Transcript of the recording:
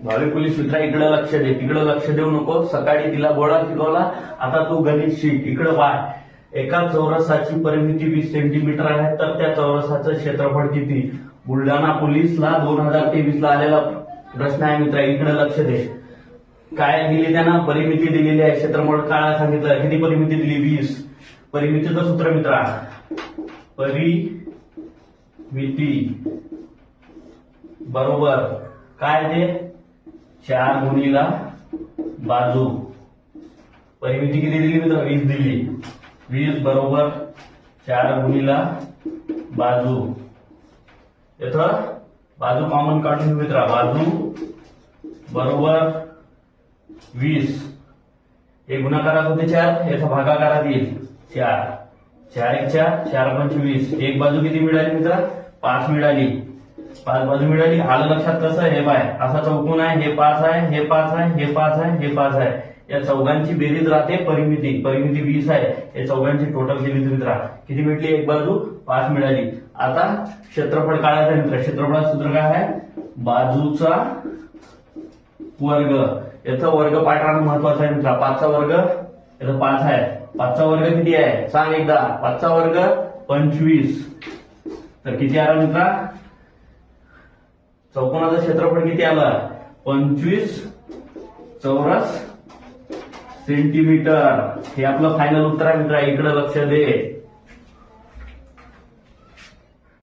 भावी पोलीस मित्रा इकडे लक्ष दे, तिकडे लक्ष देऊ नको. सकाळी तिला गोळा शिकवला, आता तू गणित शिक. इकडे पाय, एका चौरसाची परिमिती 20 सेंटीमीटर आहे, तर त्या चौरसाचं क्षेत्रफळ किती? बुलढाणा पोलीसला 2023 ला आलेला प्रश्न आहे मित्रा. इकडे लक्ष दे. काय दिली त्यांना? परिमिती दिलेली आहे. क्षेत्रफळ काय सांगितलं? किती परिमिती दिली? 20. परिमितीचं सूत्र मित्रा, परिमिती बरोबर काय ते 4 गुणिला बाजू. परिमिती किती दिली मित्र? 20 दिली. 20 बरोबर 4 गुणिला बाजू. इथं बाजू कॉमन काढून घेऊ मित्रा. बाजू बरोबर 20. हे गुणाकारात होते 4, याचा भागाकारात येईल 4. 4 1 4, 4 5 20. एक बाजू किती मिळाली मित्रा? 5 मिळाली. 5 बाजू मिळाली. आलं लक्षात कसं? हे पाय, असा चौकोन आहे, हे 5 आहे, हे 5 आहे, हे 5 आहे, हे 5 आहे. या चौघांची बेरीज राहते परिमिती. परिमिती 20 आहे. या चौघांची टोटल केली मित्रा किती भेटली? एक बाजू 5 मिळाली. आता क्षेत्रफळ काढायचं मित्र. क्षेत्रफळाचं सूत्र काय आहे? बाजूचा वर्ग. याचा वर्ग पाठवणं महत्वाचं आहे मित्रा. 5 चा वर्ग, याचा 5 आहे. 5 चा वर्ग किती आहे? सांग एकदा. 5 चा वर्ग 25. तर किती आला मित्रा? चौकोनाचं क्षेत्रफळ किती आलं? 25 चौरस सेंटीमीटर. हे आपलं फायनल उत्तर आहे मित्रा. इकडे लक्ष दे.